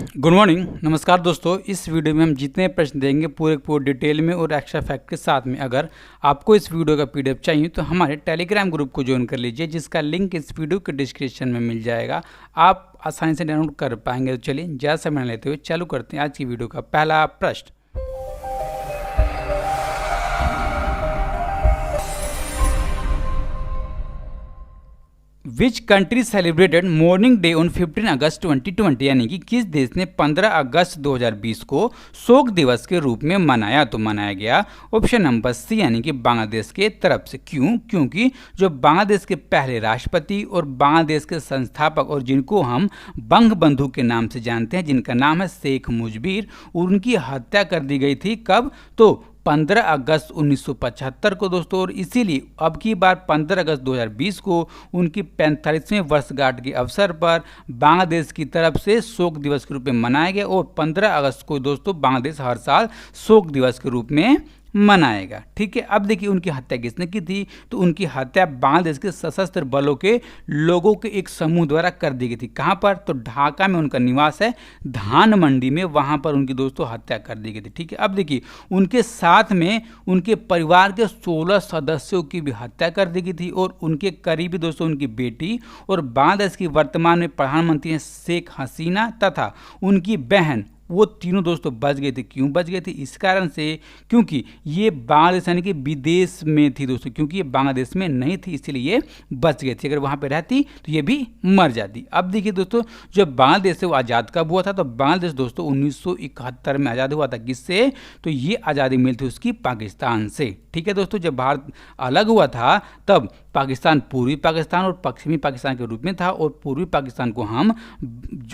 Good morning, नमस्कार दोस्तों। इस वीडियो में हम जितने प्रश्न देंगे पूरे डिटेल में और एक्स्ट्रा फैक्ट के साथ में। अगर आपको इस वीडियो का पीडीएफ चाहिए तो हमारे टेलीग्राम ग्रुप को ज्वाइन कर लीजिए, जिसका लिंक इस वीडियो के डिस्क्रिप्शन में मिल जाएगा। आप आसानी से डाउनलोड कर पाएंगे। तो चलिए ज़्यादा समय लेते हुए चालू करते हैं आज की वीडियो का पहला प्रश्न। Which country celebrated morning day on 15 अगस्त 2020, यानी कि किस देश ने 15 अगस्त 2020 को शोक दिवस के रूप में मनाया? तो मनाया गया ऑप्शन नंबर सी, यानी कि बांग्लादेश के तरफ से। क्यों? क्योंकि जो बांग्लादेश के पहले राष्ट्रपति और बांग्लादेश के संस्थापक और जिनको हम बंग बंधु के नाम से जानते हैं, जिनका नाम है शेख मुजबिर, उनकी हत्या कर दी गई थी। कब? तो 15 अगस्त 1975 को दोस्तों। और इसीलिए अब की बार 15 अगस्त 2020 को उनकी 45वें वर्षगांठ के अवसर पर बांग्लादेश की तरफ से शोक दिवस के रूप में मनाया गया। और 15 अगस्त को दोस्तों बांग्लादेश हर साल शोक दिवस के रूप में मनाएगा। ठीक है। अब देखिए उनकी हत्या किसने की थी? तो उनकी हत्या बांग्लादेश के सशस्त्र बलों के लोगों के एक समूह द्वारा कर दी गई थी। कहां पर? तो ढाका में उनका निवास है, धान मंडी में, वहां पर उनकी दोस्तों हत्या कर दी गई थी। ठीक है। अब देखिए उनके साथ में उनके परिवार के 16 सदस्यों की भी हत्या कर दी गई थी। और उनके करीबी दोस्तों उनकी बेटी और बांग्लादेश की वर्तमान में प्रधानमंत्री हैं शेख हसीना तथा उनकी बहन, वो तीनों दोस्तों बच गए थे। क्यों बच गए थे? इस कारण से क्योंकि ये बांग्लादेश यानी कि विदेश में थी दोस्तों, क्योंकि ये बांग्लादेश में नहीं थी, इसलिए ये बच गए थे। अगर वहाँ पे रहती तो ये भी मर जाती। अब देखिए दोस्तों, जब बांग्लादेश से वो आज़ाद कब हुआ था? तो बांग्लादेश दोस्तों 1971 में आज़ाद हुआ था। किससे? तो ये आज़ादी मिली थी उसकी पाकिस्तान से। ठीक है दोस्तों, जब भारत अलग हुआ था तब पाकिस्तान पूर्वी पाकिस्तान और पश्चिमी पाकिस्तान के रूप में था। और पूर्वी पाकिस्तान को हम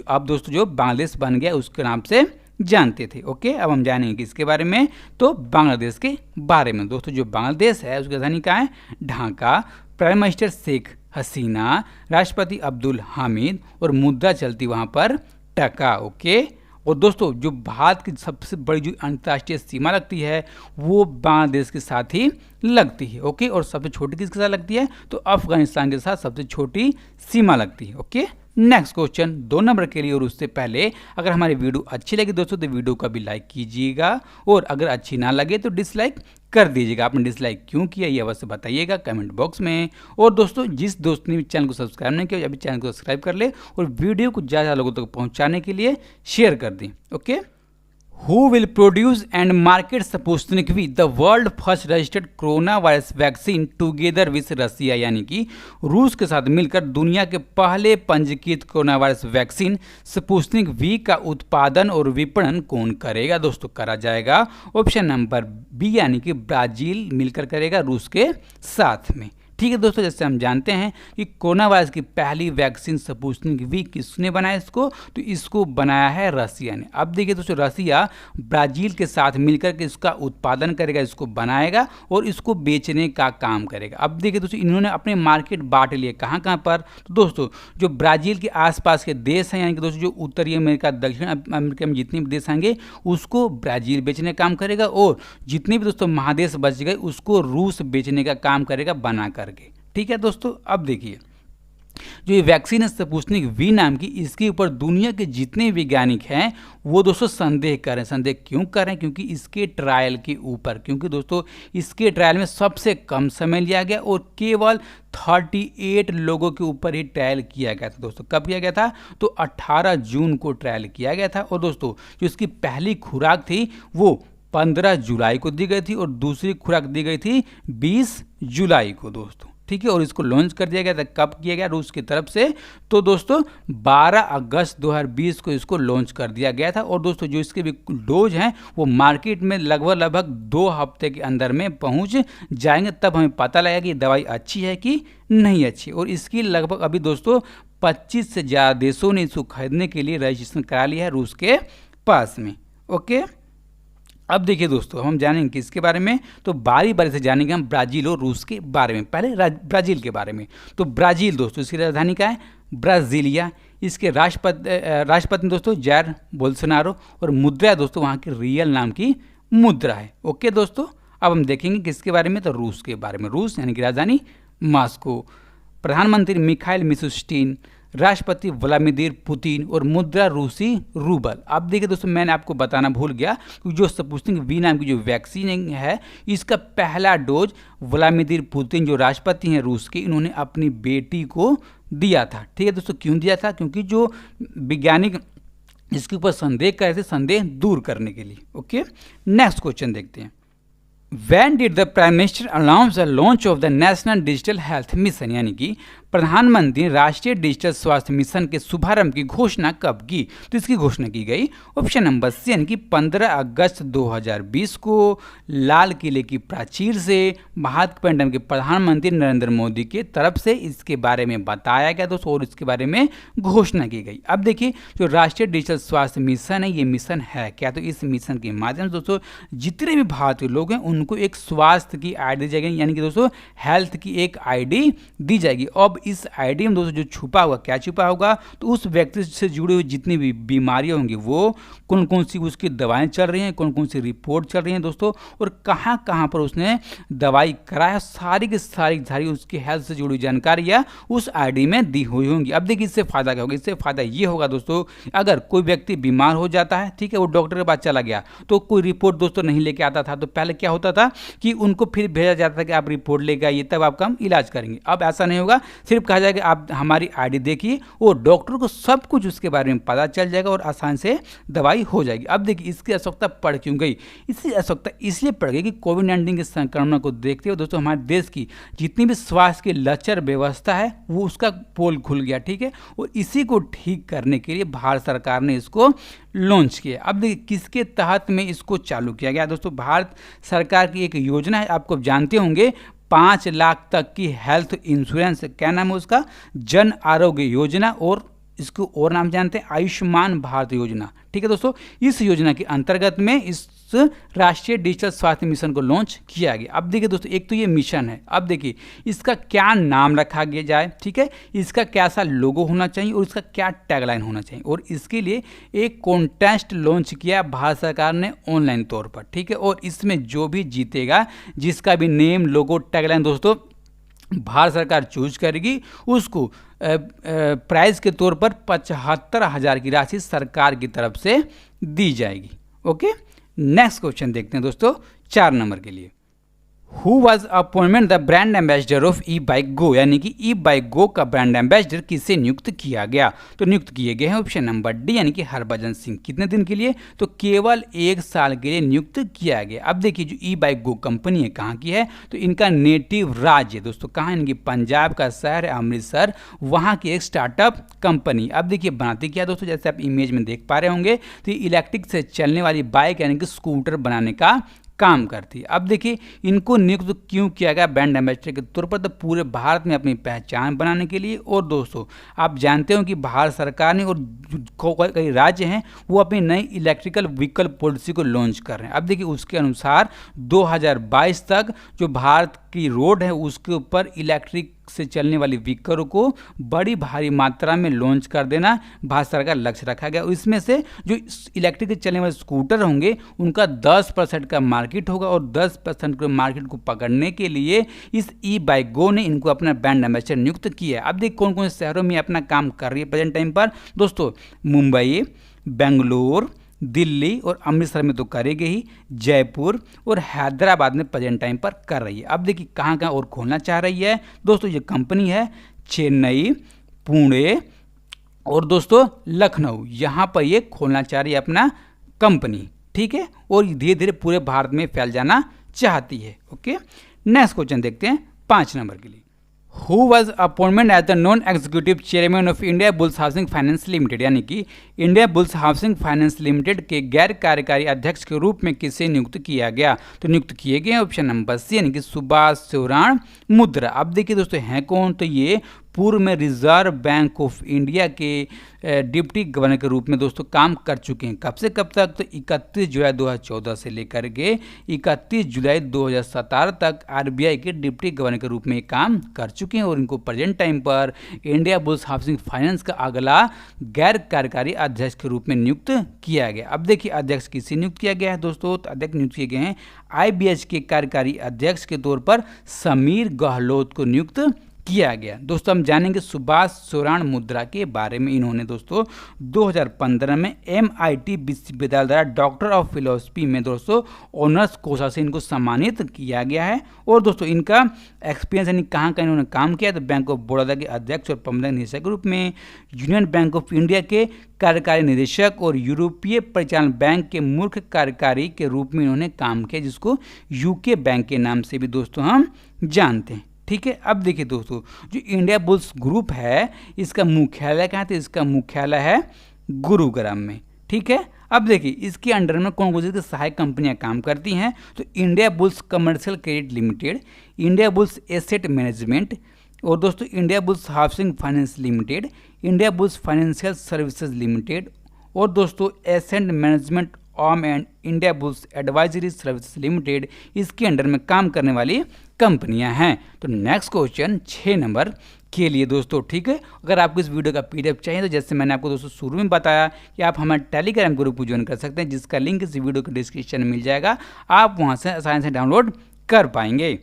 अब दोस्तों जो बांग्लादेश बन गया उसके नाम से जानते थे। ओके, अब हम जानेंगे किसके बारे में? तो बांग्लादेश के बारे में। दोस्तों जो बांग्लादेश है उसकी राजधानी कहाँ है? ढाका। प्राइम मिनिस्टर शेख हसीना, राष्ट्रपति अब्दुल हामिद और मुद्रा चलती वहाँ पर टका। ओके। और दोस्तों जो भारत की सबसे बड़ी जो अंतर्राष्ट्रीय सीमा लगती है वो बांग्लादेश के साथ ही लगती है। ओके। और सबसे छोटी किसके साथ लगती है? तो अफगानिस्तान के साथ सबसे छोटी सीमा लगती है। ओके। नेक्स्ट क्वेश्चन 2 नंबर के लिए। और उससे पहले अगर हमारी वीडियो अच्छी लगी दोस्तों तो वीडियो का भी लाइक कीजिएगा, और अगर अच्छी ना लगे तो डिसलाइक कर दीजिएगा। आपने डिसलाइक क्यों किया ये अवश्य बताइएगा कमेंट बॉक्स में। और दोस्तों जिस दोस्त ने चैनल को सब्सक्राइब नहीं किया अभी चैनल को सब्सक्राइब कर ले और वीडियो को ज़्यादा लोगों तक पहुँचाने के लिए शेयर कर दें। Okay. Who will produce and market Sputnik V, the world first registered corona virus vaccine together with Russia, यानी कि रूस के साथ मिलकर दुनिया के पहले पंजीकृत corona virus vaccine Sputnik V का उत्पादन और विपणन कौन करेगा? दोस्तों करा जाएगा ऑप्शन नंबर बी, यानी कि ब्राजील मिलकर करेगा रूस के साथ में। ठीक है दोस्तों, जैसे हम जानते हैं कि कोरोना वायरस की पहली वैक्सीन स्पुतनिक वी किसने बनाया इसको? तो इसको बनाया है रसिया ने। अब देखिए दोस्तों रसिया ब्राजील के साथ मिलकर के इसका उत्पादन करेगा, इसको बनाएगा और इसको बेचने का काम करेगा। अब देखिए दोस्तों इन्होंने अपने मार्केट बांट लिए कहाँ कहाँ पर? तो दोस्तों जो ब्राजील के आसपास के देश हैं, यानी कि दोस्तों जो उत्तरी अमेरिका दक्षिण अमेरिका में जितने भी देश आएंगे उसको ब्राजील बेचने का काम करेगा, और जितने भी दोस्तों महादेश बच गए उसको रूस बेचने का काम करेगा बना करके। ठीक है दोस्तों, अब देखिए जो ये वैक्सीन है स्पुतनिक वी नाम की, इसके ऊपर दुनिया के जितने वैज्ञानिक हैं वो दोस्तों संदेह कर रहे हैं। संदेह क्यों कर रहे हैं? क्योंकि इसके ट्रायल के ऊपर, क्योंकि दोस्तों इसके ट्रायल में सबसे कम समय लिया गया और केवल 38 लोगों के ऊपर ही ट्रायल किया गया था। दोस्तों कब किया गया था? तो 18 जून को ट्रायल किया गया था। और दोस्तों जो इसकी पहली खुराक थी वो 15 जुलाई को दी गई थी और दूसरी खुराक दी गई थी 20 जुलाई को दोस्तों। ठीक है। और इसको लॉन्च कर दिया गया था। कब किया गया? रूस की तरफ से। तो दोस्तों 12 अगस्त 2020 को इसको लॉन्च कर दिया गया था। और दोस्तों जो इसके भी डोज हैं वो मार्केट में लगभग 2 हफ्ते के अंदर में पहुंच जाएंगे, तब हमें पता लगेगा कि दवाई अच्छी है कि नहीं अच्छी। और इसकी लगभग अभी दोस्तों 25 से ज़्यादा देशों ने इसको खरीदने के लिए रजिस्ट्रेशन करा लिया है रूस के पास में। ओके। अब देखिए दोस्तों हम जानेंगे किसके बारे में? तो बारी बारी से जानेंगे हम ब्राजील और रूस के बारे में। पहले ब्राजील के बारे में। तो ब्राजील दोस्तों इसकी राजधानी क्या है? ब्राजीलिया। इसके राष्ट्रपति दोस्तों जायर बोल्सोनारो, और मुद्रा दोस्तों वहाँ की रियल नाम की मुद्रा है। ओके दोस्तों, अब हम देखेंगे किसके बारे में? तो रूस के बारे में। रूस यानी कि राजधानी मॉस्को। प्रधानमंत्री मिखाइल मिशुस्टिन, राष्ट्रपति व्लादिमीर पुतिन और मुद्रा रूसी रूबल। अब देखिए दोस्तों, मैंने आपको बताना भूल गया कि जो स्पुतनिक वी नाम की जो वैक्सीन है, इसका पहला डोज व्लादिमीर पुतिन जो राष्ट्रपति हैं रूस के, इन्होंने अपनी बेटी को दिया था। ठीक है दोस्तों, क्यों दिया था? क्योंकि जो वैज्ञानिक इसके ऊपर संदेह कर रहे थे, संदेह दूर करने के लिए। ओके, नेक्स्ट क्वेश्चन देखते हैं। When did the Prime Minister announce the launch of the National Digital Health Mission? यानी कि प्रधानमंत्री राष्ट्रीय डिजिटल स्वास्थ्य मिशन के शुभारंभ की घोषणा कब की? तो इसकी घोषणा की गई ऑप्शन नंबर सी यानी कि 15 अगस्त 2020 को लाल किले की प्राचीर से भारत के पेंडम के प्रधानमंत्री नरेंद्र मोदी के तरफ से इसके बारे में बताया गया दोस्तों, और इसके बारे में घोषणा की गई। अब देखिए, जो राष्ट्रीय डिजिटल स्वास्थ्य मिशन है, ये मिशन है क्या? तो इस मिशन के माध्यम से दोस्तों जितने भी भारतीय लोग हैं उनको एक स्वास्थ्य की आईडी दी जाएगी, यानी कि दोस्तों हेल्थ की एक आईडी दी जाएगी। अब इस आईडी में दोस्तों जो छुपा होगा, क्या छुपा होगा? तो उस व्यक्ति से जुड़ी हुई जितनी भी बीमारियां होंगी, वो कौन कौन सी उसकी दवाएं चल रही हैं, कौन कौन सी रिपोर्ट चल रही हैं दोस्तों, और कहां कहां पर उसने दवाई कराया, सारी की सारी उसकी हेल्थ से जुड़ी हुई जानकारियां उस आईडी में दी हुई होंगी। अब देखिए, इससे फायदा क्या होगा? इससे फायदा ये होगा दोस्तों, अगर कोई व्यक्ति बीमार हो जाता है, ठीक है, वो डॉक्टर के पास चला गया तो कोई रिपोर्ट दोस्तों नहीं लेके आता था। तो पहले क्या होता था कि उनको फिर भेजा जाता था कि आप रिपोर्ट लेके आइए, तब आपका हम इलाज करेंगे। अब ऐसा नहीं होगा, सिर्फ कहा जाएगा आप हमारी आईडी देखिए, और डॉक्टर को सब कुछ उसके बारे में पता चल जाएगा और आसान से दवाई हो जाएगी। अब देखिए, इसकी आवश्यकता पड़ क्यों गई? इसकी आवश्यकता इसलिए पड़ गई कि कोविड-19 के संक्रमण को देखते हुए दोस्तों हमारे देश की जितनी भी स्वास्थ्य की लचर व्यवस्था है, वो उसका पोल खुल गया। ठीक है, और इसी को ठीक करने के लिए भारत सरकार ने इसको लॉन्च किया। अब देखिए, किसके तहत में इसको चालू किया गया दोस्तों? भारत सरकार की एक योजना है, आपको जानते होंगे, 5 लाख तक की हेल्थ इंश्योरेंस, क्या नाम है उसका? जन आरोग्य योजना, और इसको और नाम जानते हैं आयुष्मान भारत योजना। ठीक है दोस्तों, इस योजना के अंतर्गत में इस राष्ट्रीय डिजिटल स्वास्थ्य मिशन को लॉन्च किया गया। अब देखिए दोस्तों, एक तो ये मिशन है, अब देखिए इसका क्या नाम रखा गया जाए, ठीक है, इसका कैसा लोगो होना चाहिए और इसका क्या टैगलाइन होना चाहिए, और इसके लिए एक कॉन्टेस्ट लॉन्च किया भारत सरकार ने ऑनलाइन तौर पर। ठीक है, और इसमें जो भी जीतेगा, जिसका भी नेम, लोगो, टैगलाइन दोस्तों भारत सरकार चूज करेगी, उसको प्राइज के तौर पर 75,000 की राशि सरकार की तरफ से दी जाएगी। ओके, नेक्स्ट क्वेश्चन देखते हैं दोस्तों 4 नंबर के लिए। Who was appointment the brand ambassador of E bike गो? यानी कि ई बाइक गो का ब्रांड एम्बेसडर किसे नियुक्त किया गया? तो नियुक्त किए गए हैं ऑप्शन नंबर डी यानी कि हरभजन सिंह। कितने दिन के लिए? तो केवल 1 साल के लिए नियुक्त किया गया। अब देखिए, जो ई बाइक गो कंपनी है, कहाँ की है? तो इनका नेटिव राज्य दोस्तों कहाँ है? इनकी पंजाब का शहर है अमृतसर, वहाँ की एक स्टार्टअप कंपनी। अब देखिए, बनाती क्या दोस्तों? जैसे आप इमेज में देख पा रहे होंगे, तो इलेक्ट्रिक से चलने वाली बाइक यानी कि स्कूटर बनाने का काम करती है। अब देखिए, इनको नियुक्त क्यों किया गया ब्रांड एम्बेसडर के तौर पर? तो पूरे भारत में अपनी पहचान बनाने के लिए। और दोस्तों आप जानते हो कि भारत सरकार ने और कई राज्य हैं वो अपनी नई इलेक्ट्रिकल व्हीकल पॉलिसी को लॉन्च कर रहे हैं। अब देखिए, उसके अनुसार 2022 तक जो भारत की रोड है उसके ऊपर इलेक्ट्रिक से चलने वाली व्हीकलों को बड़ी भारी मात्रा में लॉन्च कर देना भारत सरकार का लक्ष्य रखा गया। इसमें से जो इलेक्ट्रिक से चलने वाले स्कूटर होंगे उनका 10% का मार्केट होगा, और 10% के मार्केट को पकड़ने के लिए इस ई बाइक गो ने इनको अपना ब्रांड एम्बेसडर नियुक्त किया है। अब देखिए, कौन कौन से शहरों में अपना काम कर रही है प्रेजेंट टाइम पर दोस्तों? मुंबई, बेंगलोर, दिल्ली और अमृतसर में तो करेगी ही, जयपुर और हैदराबाद में प्रेजेंट टाइम पर कर रही है। अब देखिए, कहाँ कहाँ और खोलना चाह रही है दोस्तों? ये कंपनी है चेन्नई, पुणे और दोस्तों लखनऊ, यहाँ पर ये खोलना चाह रही है अपना कंपनी। ठीक है, और धीरे धीरे पूरे भारत में फैल जाना चाहती है। ओके, नेक्स्ट क्वेश्चन देखते हैं 5 नंबर के लिए। Who was appointment as the non executive chairman of India bulls housing finance limited? यानी कि India bulls housing finance limited के गैर कार्यकारी अध्यक्ष के रूप में किसे नियुक्त किया गया? तो नियुक्त किए गए ऑप्शन नंबर सी यानी कि सुभाष शिवराण मुद्रा। अब देखिए दोस्तों, हैं कौन? तो ये पूर्व में रिजर्व बैंक ऑफ इंडिया के डिप्टी गवर्नर के रूप में दोस्तों काम कर चुके हैं। कब से कब तक? तो 31 जुलाई 2014 से लेकर के 31 जुलाई 2017 तक आरबीआई के डिप्टी गवर्नर के रूप में काम कर चुके हैं, और इनको प्रेजेंट टाइम पर इंडिया बुल्स हाउसिंग फाइनेंस का अगला गैर कार्यकारी अध्यक्ष के रूप में नियुक्त किया गया। अब देखिए, अध्यक्ष किसे नियुक्त किया गया है दोस्तों? तो अध्यक्ष नियुक्त किए गए हैं आईबीएच के कार्यकारी अध्यक्ष के तौर पर समीर गहलोत को नियुक्त किया गया। दोस्तों हम जानेंगे सुभाष स्वर्ण मुद्रा के बारे में। इन्होंने दोस्तों 2015 में MIT विश्वविद्यालय द्वारा डॉक्टर ऑफ फिलोसफी में दोस्तों ऑनर्स कोषा से इनको सम्मानित किया गया है। और दोस्तों इनका एक्सपीरियंस यानी कहाँ कहाँ इन्होंने काम किया, तो बैंक ऑफ बड़ौदा के अध्यक्ष और प्रबंधक निदेशक के रूप में, यूनियन बैंक ऑफ इंडिया के कार्यकारी निदेशक और यूरोपीय परिचालन बैंक के मुख्य कार्यकारी के रूप में इन्होंने काम किया, जिसको UK बैंक के नाम से भी दोस्तों हम जानते हैं। ठीक है, अब देखिए दोस्तों, जो इंडिया बुल्स ग्रुप है इसका मुख्यालय कहाँ था, इसका मुख्यालय है गुरुग्राम में। ठीक है, अब देखिए इसके अंडर में कौन कौन सी सहायक कंपनियां काम करती हैं, तो Indiabulls commercial credit limited, Indiabulls asset management, और दोस्तों Indiabulls housing finance limited, Indiabulls financial services limited, और दोस्तों एसेट मैनेजमेंट ऑम and Indiabulls advisory services limited इसके अंडर में काम करने वाली कंपनियां हैं। तो नेक्स्ट क्वेश्चन 6 नंबर के लिए दोस्तों, ठीक है, अगर आपको इस वीडियो का PDF चाहिए तो जैसे मैंने आपको दोस्तों शुरू में बताया कि आप हमारे टेलीग्राम ग्रुप को ज्वाइन कर सकते हैं, जिसका लिंक इस वीडियो के डिस्क्रिप्शन में मिल जाएगा, आप वहां से आसानी से डाउनलोड कर पाएंगे।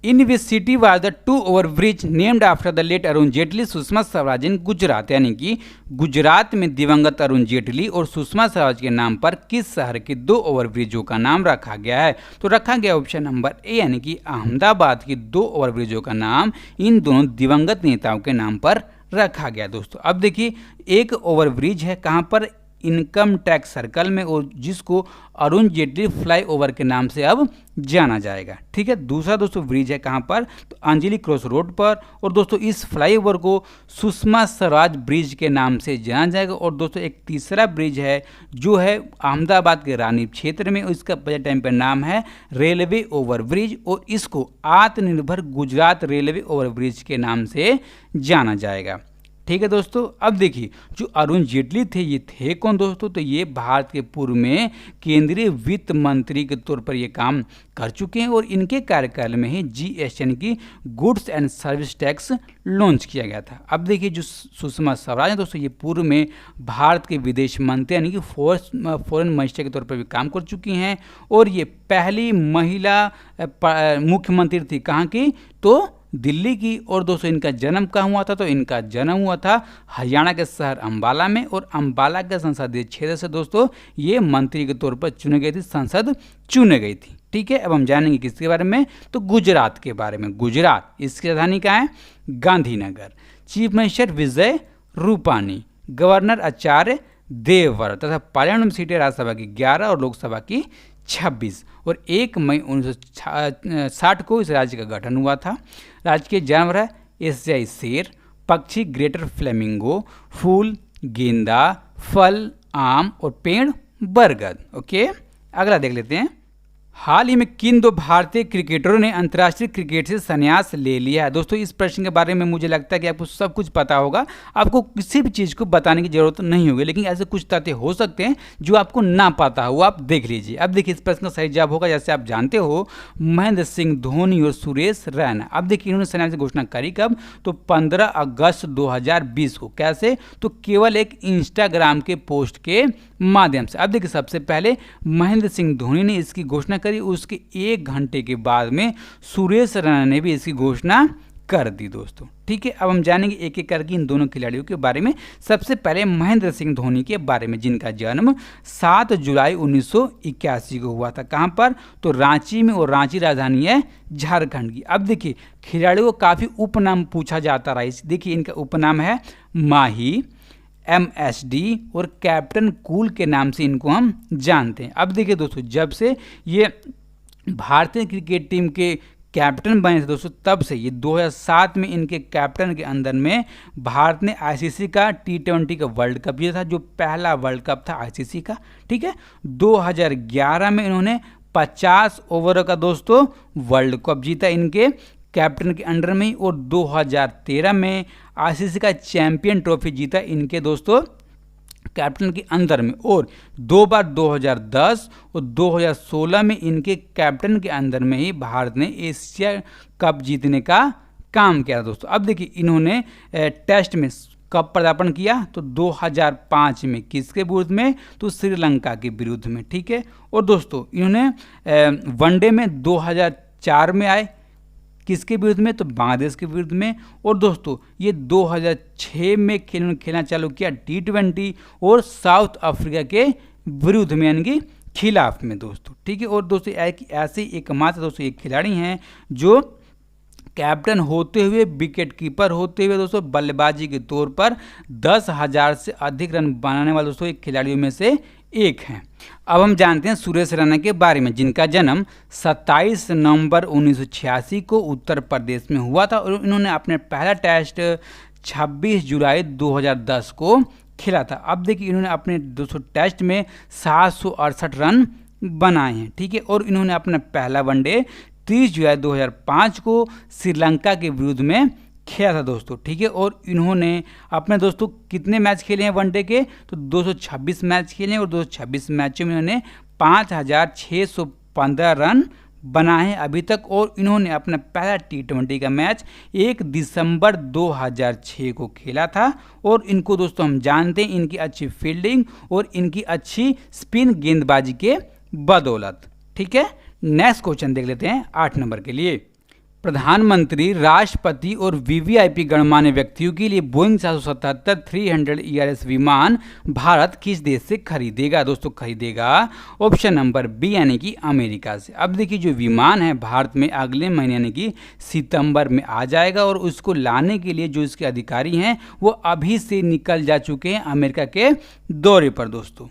In which city was the 2 overbridge named after the late Arun Jaitley Sushma Swaraj in Gujarat, यानी कि गुजरात में दिवंगत अरुण जेटली और सुषमा स्वराज के नाम पर किस शहर के 2 ओवरब्रिजों का नाम रखा गया है, तो रखा गया ऑप्शन नंबर ए यानी कि अहमदाबाद की 2 ओवरब्रिजों का नाम इन दोनों दिवंगत नेताओं के नाम पर रखा गया। दोस्तों अब देखिए एक ओवरब्रिज है कहाँ पर, इनकम टैक्स सर्कल में, और जिसको अरुण जेटली फ्लाईओवर के नाम से अब जाना जाएगा। ठीक है, दूसरा दोस्तों ब्रिज है कहाँ पर, तो अंजलि क्रॉस रोड पर, और दोस्तों इस फ्लाईओवर को सुषमा स्वराज ब्रिज के नाम से जाना जाएगा। और दोस्तों एक तीसरा ब्रिज है जो है अहमदाबाद के रानी क्षेत्र में, इसका बजट टाइम पर नाम है रेलवे ओवर ब्रिज, और इसको आत्मनिर्भर गुजरात रेलवे ओवर ब्रिज के नाम से जाना जाएगा। ठीक है दोस्तों, अब देखिए जो अरुण जेटली थे ये थे कौन दोस्तों, तो ये भारत के पूर्व में केंद्रीय वित्त मंत्री के तौर पर ये काम कर चुके हैं, और इनके कार्यकाल में ही GST यानी कि goods and service tax launch किया गया था। अब देखिए जो सुषमा स्वराज है दोस्तों, ये पूर्व में भारत के विदेश मंत्री यानी कि फॉरेन मिनिस्टर के तौर पर भी काम कर चुकी हैं, और ये पहली महिला मुख्यमंत्री थी कहाँ की, तो दिल्ली की। और दोस्तों इनका जन्म कहाँ हुआ था, तो इनका जन्म हुआ था हरियाणा के शहर अंबाला में, और अंबाला के संसदीय क्षेत्र से दोस्तों ये मंत्री के तौर पर चुनी गई थी, संसद चुनी गई थी। ठीक है, अब हम जानेंगे किसके बारे में, तो गुजरात के बारे में। गुजरात, इसकी राजधानी कहाँ है, Gandhinagar, chief minister Vijay Rupani, governor Acharya Devvrat, तथा पार्लियामेंट में सीटें राज्यसभा की 11 और लोकसभा की 26, और 1 मई 1960 को इस राज्य का गठन हुआ था। राज्य के जानवर है एशियाई शेर, पक्षी ग्रेटर फ्लेमिंगो, फूल गेंदा, फल आम, और पेड़ बरगद। ओके, अगला देख लेते हैं। हाल ही में किन 2 भारतीय क्रिकेटरों ने अंतर्राष्ट्रीय क्रिकेट से संन्यास ले लिया है। दोस्तों इस प्रश्न के बारे में मुझे लगता है कि आपको सब कुछ पता होगा, आपको किसी भी चीज़ को बताने की जरूरत नहीं होगी, लेकिन ऐसे कुछ तथ्य हो सकते हैं जो आपको ना पता हो, आप देख लीजिए। अब देखिए इस प्रश्न का सही जवाब होगा, जैसे आप जानते हो, महेंद्र सिंह धोनी और सुरेश रैना। अब देखिए इन्होंने संन्यास की घोषणा करी कब, तो 15 अगस्त 2020 को। कैसे, तो केवल एक इंस्टाग्राम के पोस्ट के माध्यम से। अब देखिए सबसे पहले महेंद्र सिंह धोनी ने इसकी घोषणा करी, उसके 1 घंटे के बाद में सुरेश रैना ने भी इसकी घोषणा कर दी दोस्तों। ठीक है, अब हम जानेंगे एक एक करके इन दोनों खिलाड़ियों के बारे में। सबसे पहले महेंद्र सिंह धोनी के बारे में, जिनका जन्म 7 जुलाई 1981 को हुआ था। कहाँ पर, तो रांची में, और रांची राजधानी है झारखंड की। अब देखिए खिलाड़ियों को काफ़ी उपनाम पूछा जाता रहा, देखिए इनका उपनाम है माही, MSD और कैप्टन कूल के नाम से इनको हम जानते हैं। अब देखिए दोस्तों जब से ये भारतीय क्रिकेट टीम के कैप्टन बने थे दोस्तों, तब से ये 2007 में इनके कैप्टन के अंदर में भारत ने ICC का T20 का वर्ल्ड कप जीता था, जो पहला वर्ल्ड कप था ICC का। ठीक है, 2011 में इन्होंने 50 ओवर का दोस्तों वर्ल्ड कप जीता इनके कैप्टन के अंडर में, और 2013 में ICC का चैंपियन ट्रॉफी जीता इनके दोस्तों कैप्टन के अंदर में, और 2 बार 2010 और 2016 में इनके कैप्टन के अंदर में ही भारत ने एशिया कप जीतने का काम किया दोस्तों। अब देखिए इन्होंने टेस्ट में कब पदार्पण किया, तो 2005 में किसके विरुद्ध में, तो श्रीलंका के विरुद्ध में। ठीक है, और दोस्तों इन्होंने वनडे में 2004 में आए किसके विरुद्ध में? तो बांग्लादेश के विरुद्ध में। और दोस्तों ये 2006 में खेलना चालू किया T20 और साउथ अफ्रीका के विरुद्ध में यानी कि खिलाफ में दोस्तों, ठीक है। और दोस्तों ऐसे एकमात्र दोस्तों एक खिलाड़ी हैं जो कैप्टन होते हुए, विकेट कीपर होते हुए दोस्तों, बल्लेबाजी के तौर पर 10,000 से अधिक रन बनाने वाले दोस्तों एक खिलाड़ियों में से एक हैं। अब हम जानते हैं सुरेश रैना के बारे में, जिनका जन्म 27 नवंबर 1986 को उत्तर प्रदेश में हुआ था और इन्होंने अपने पहला टेस्ट 26 जुलाई 2010 को खेला था। अब देखिए इन्होंने अपने 200 टेस्ट में 768 रन बनाए हैं, ठीक है। और इन्होंने अपना पहला वनडे 30 जुलाई 2005 को श्रीलंका के विरुद्ध में खेला था दोस्तों, ठीक है। और इन्होंने अपने दोस्तों कितने मैच खेले हैं वनडे के? तो 226 मैच खेले हैं और 226 मैचों में इन्होंने 5,615 रन बनाए हैं अभी तक। और इन्होंने अपना पहला T20 का मैच 1 दिसंबर 2006 को खेला था। और इनको दोस्तों हम जानते हैं इनकी अच्छी फील्डिंग और इनकी अच्छी स्पिन गेंदबाजी के बदौलत, ठीक है। नेक्स्ट क्वेश्चन देख लेते हैं 8 नंबर के लिए। प्रधानमंत्री, राष्ट्रपति और वीवीआईपी गणमान्य व्यक्तियों के लिए बोइंग 777 300 ERS विमान भारत किस देश से खरीदेगा? दोस्तों खरीदेगा ऑप्शन नंबर बी यानी कि अमेरिका से। अब देखिए जो विमान है भारत में अगले महीने यानी कि सितंबर में आ जाएगा और उसको लाने के लिए जो इसके अधिकारी हैं वो अभी से निकल जा चुके हैं अमेरिका के दौरे पर दोस्तों,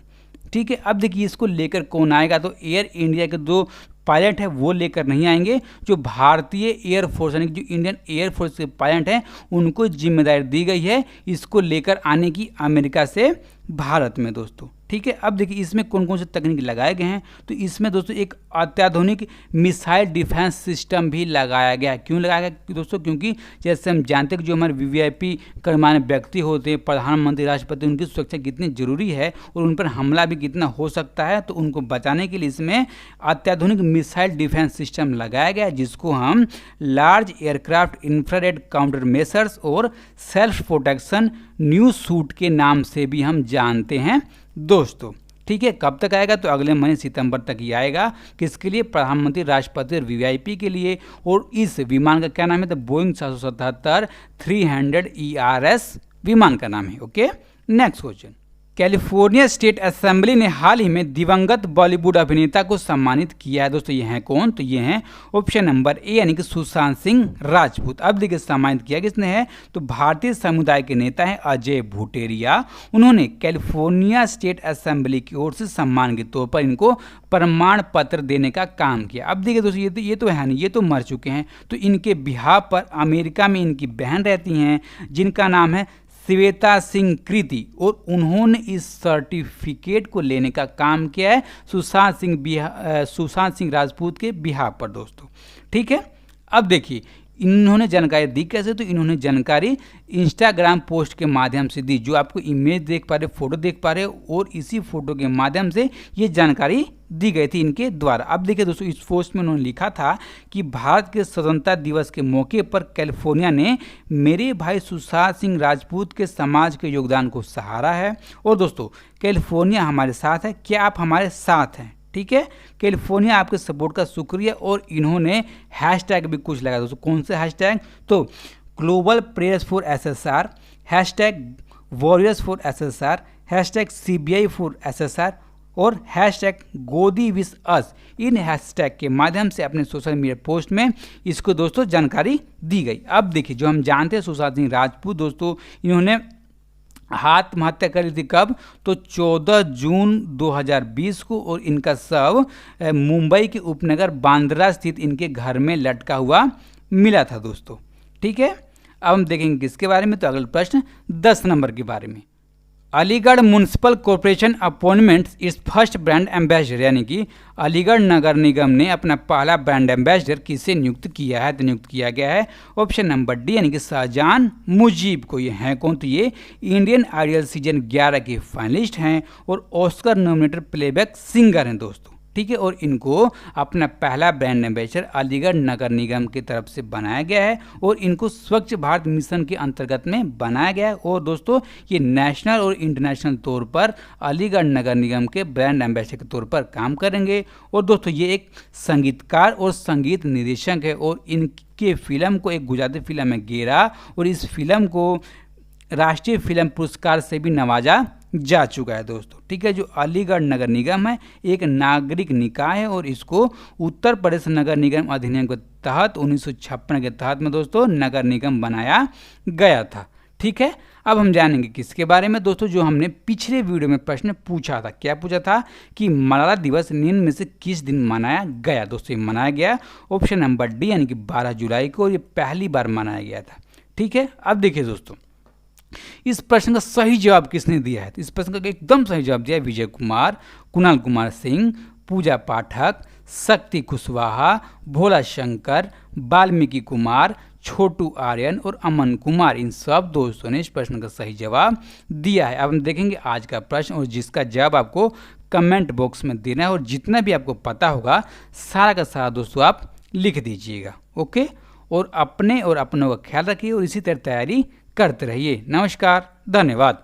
ठीक है। अब देखिए इसको लेकर कौन आएगा? तो एयर इंडिया के 2 पायलट है वो लेकर नहीं आएंगे। जो भारतीय एयरफोर्स यानी जो इंडियन एयरफोर्स के पायलट हैं उनको जिम्मेदारी दी गई है इसको लेकर आने की अमेरिका से भारत में दोस्तों, ठीक है। अब देखिए इसमें कौन कौन से तकनीक लगाए गए हैं? तो इसमें दोस्तों एक अत्याधुनिक मिसाइल डिफेंस सिस्टम भी लगाया गया है। क्यों लगाया गया दोस्तों? क्योंकि जैसे हम जानते हैं कि जो हमारे वीवीआईपी गणमान्य व्यक्ति होते हैं, प्रधानमंत्री, राष्ट्रपति, उनकी सुरक्षा कितनी जरूरी है और उन पर हमला भी कितना हो सकता है, तो उनको बचाने के लिए इसमें अत्याधुनिक मिसाइल डिफेंस सिस्टम लगाया गया है जिसको हम large aircraft infrared counter messrs और सेल्फ प्रोटेक्शन न्यू सूट के नाम से भी हम जानते हैं दोस्तों, ठीक है। कब तक आएगा? तो अगले महीने सितंबर तक ही आएगा। किसके लिए? प्रधानमंत्री, राष्ट्रपति और वीवीआईपी के लिए। और इस विमान का क्या नाम है? तो बोइंग 777 300 ERS विमान का नाम है, okay. Next question. California state assembly ने हाल ही में दिवंगत बॉलीवुड अभिनेता को सम्मानित किया है दोस्तों। ये हैं कौन? तो ये हैं ऑप्शन नंबर ए यानी कि सुशांत सिंह राजपूत। अब देखिए सम्मानित किया किसने है? तो भारतीय समुदाय के नेता हैं अजय भूटेरिया। उन्होंने कैलिफोर्निया स्टेट असेंबली की ओर से सम्मान के तौर पर इनको प्रमाण पत्र देने का काम किया। अब देखिए दोस्तों ये तो है नहीं, ये तो मर चुके हैं। तो इनके बिहार पर अमेरिका में इनकी बहन रहती हैं जिनका नाम है श्वेता सिंह कृति और उन्होंने इस सर्टिफिकेट को लेने का काम किया है सुशांत सिंह राजपूत के बिहार पर दोस्तों, ठीक है। अब देखिए इन्होंने जानकारी दी कैसे? तो इन्होंने जानकारी इंस्टाग्राम पोस्ट के माध्यम से दी। जो आपको इमेज देख पा रहे, फोटो देख पा रहे और इसी फोटो के माध्यम से ये जानकारी दी गई थी इनके द्वारा। अब देखिए दोस्तों इस पोस्ट में उन्होंने लिखा था कि भारत के स्वतंत्रता दिवस के मौके पर कैलिफोर्निया ने मेरे भाई सुशांत सिंह राजपूत के समाज के योगदान को सराहा है। और दोस्तों कैलिफोर्निया हमारे साथ है, क्या आप हमारे साथ हैं? ठीक है, कैलिफोर्निया आपके सपोर्ट का शुक्रिया। और इन्होंने हैशटैग भी कुछ लगाया दोस्तों। कौन से हैशटैग? तो global prayers for SSR, hashtag warriors for SSR, hashtag CBI for SSR और हैशटैग गोदी विश अस। इन हैशटैग के माध्यम से अपने सोशल मीडिया पोस्ट में इसको दोस्तों जानकारी दी गई। अब देखिए जो हम जानते हैं सुशांत सिंह राजपूत दोस्तों, इन्होंने आत्महत्या करी थी कब? तो 14 जून 2020 को। और इनका शव मुंबई के उपनगर बांद्रा स्थित इनके घर में लटका हुआ मिला था दोस्तों, ठीक है। अब हम देखेंगे किसके बारे में? तो अगला प्रश्न 10 नंबर के बारे में। अलीगढ़ म्युनिसिपल कॉरपोरेशन अपॉइंटमेंट्स इस फर्स्ट ब्रांड एम्बेसडर, यानी कि अलीगढ़ नगर निगम ने अपना पहला ब्रांड एम्बेसडर किसे नियुक्त किया है? तो नियुक्त किया गया है ऑप्शन नंबर डी यानी कि शाहजहान मुजीब को। ये हैं कौन? तो ये इंडियन आइडल सीजन 11 के फाइनलिस्ट हैं और ऑस्कर नॉमिनेटेड प्लेबैक सिंगर हैं दोस्तों, ठीक है। और इनको अपना पहला ब्रांड एम्बेसडर अलीगढ़ नगर निगम की तरफ से बनाया गया है और इनको स्वच्छ भारत मिशन के अंतर्गत में बनाया गया है। और दोस्तों ये नेशनल और इंटरनेशनल तौर पर अलीगढ़ नगर निगम के ब्रांड एम्बेसडर के तौर पर काम करेंगे। और दोस्तों ये एक संगीतकार और संगीत निर्देशक है और इनके फिल्म को एक गुजराती फिल्म है गेरा, और इस फिल्म को राष्ट्रीय फिल्म पुरस्कार से भी नवाजा जा चुका है दोस्तों, ठीक है। जो अलीगढ़ नगर निगम है एक नागरिक निकाय है और इसको उत्तर प्रदेश नगर निगम अधिनियम के तहत 1956 के तहत में दोस्तों नगर निगम बनाया गया था, ठीक है। अब हम जानेंगे किसके बारे में दोस्तों, जो हमने पिछले वीडियो में प्रश्न पूछा था। क्या पूछा था कि मलाला दिवस निम्न में से किस दिन मनाया गया। दोस्तों ये मनाया गया ऑप्शन नंबर डी यानी कि 12 जुलाई को, और ये पहली बार मनाया गया था, ठीक है। अब देखिए दोस्तों इस प्रश्न का सही जवाब किसने दिया है। इस प्रश्न का एकदम सही जवाब दिया है विजय कुमार, कुणाल कुमार सिंह, पूजा पाठक, शक्ति कुशवाहा, भोला शंकर, वाल्मीकि कुमार, छोटू आर्यन और अमन कुमार। इन सब दोस्तों ने इस प्रश्न का सही जवाब दिया है। अब हम देखेंगे आज का प्रश्न और जिसका जवाब आपको कमेंट बॉक्स में देना है और जितना भी आपको पता होगा सारा का सारा दोस्तों आप लिख दीजिएगा, ओके। और अपने और अपनों का ख्याल रखिए और इसी तरह तैयारी करते रहिए। नमस्कार, धन्यवाद।